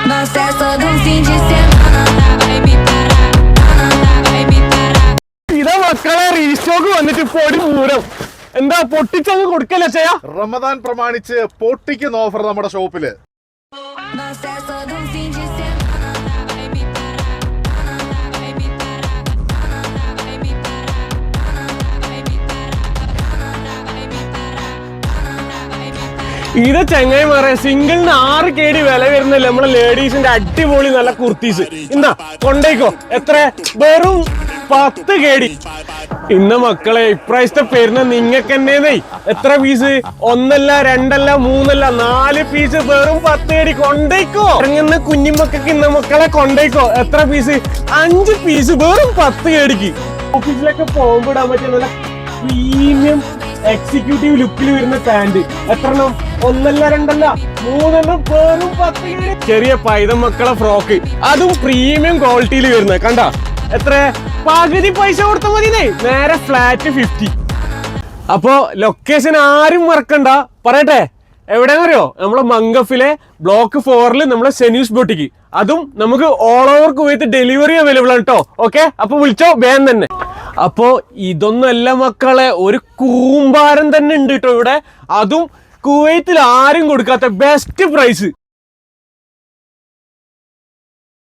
Nossa, é só de fim de semana. Vai me parar, vai me parar. ഇതാ മക്കളെ restock വന്നിട്ട് പൊടി പൂരം എന്താ പൊട്ടിച്ചങ്ങ് കൊടുക്കല്ലേ ചെയ്യാ. റമദാൻ പ്രമാണിച്ച് പൊട്ടിക്കുന്ന ഓഫർ നമ്മുടെ ഷോപ്പില്. Nossa, é só de fim de semana. Vai me parar, vai me parar, vai me parar, vai me parar, vai me parar. ഇത് ചങ്ങായിമാരെ സിംഗിളിന് 6 KD വില വരുന്നില്ല നമ്മളെ ലേഡീസിന്റെ അടിപൊളി നല്ല കുർത്തീസ്. ഇന്നാ കൊണ്ടേക്കോ. എത്ര? വെറും 10 KD. ഇന്ന് മക്കളെ ഇപ്രാവശ്യത്തെ പേരുന്ന നിങ്ങൾക്ക് തന്നെ എത്ര പീസ്? 1 അല്ല 2 അല്ല 3 അല്ല 4 പീസ് വെറും 10 KD കൊണ്ടേക്കോ. ഇറങ്ങുന്ന കുഞ്ഞുമക്കൾക്ക് ഇന്ന മക്കളെ കൊണ്ടേക്കോ. എത്ര പീസ്? 5 പീസ് വെറും 10 KDക്ക്. ഓഫീസിലൊക്കെ പോകുമ്പോ ഇടാൻ പറ്റിയ നല്ല പ്രീമിയം എക്സിക്യൂട്ടീവ് ലുക്കിൽ വരുന്ന പാന്റ്. എത്രണ്ണം? 1 അല്ല 2 അല്ല 3 എണ്ണം വെറും 10 KD. ചെറിയ പൈതം മക്കളെ ഫ്രോക്ക്, അതും പ്രീമിയം ക്വാളിറ്റിയിൽ വരുന്നത്. കണ്ട എത്ര? പകുതി പൈസ കൊടുത്താൽ മതി. നേരെ ഫ്ലാറ്റ് 50. അപ്പോ ലൊക്കേഷൻ ആരും മറക്കണ്ട. പറയട്ടെ എവിടെയാണെന്നറിയോ? നമ്മളെ മംഗഫിലെ ബ്ലോക്ക് 4 നമ്മളെ സെന്യൂസ് ബൊട്ടിക്ക്. അതും നമുക്ക് all over Kuwait delivery available ആണ് കേട്ടോ. ഓക്കെ, അപ്പൊ വിളിച്ചോ വേഗം തന്നെ. അപ്പോ ഇതൊന്നും അല്ല മക്കളെ, ഒരു കൂമ്പാരം തന്നെ ഉണ്ട് കേട്ടോ ഇവിടെ. അതും കുവൈത്തിൽ ആരും കൊടുക്കാത്ത ബെസ്റ്റ് പ്രൈസ്.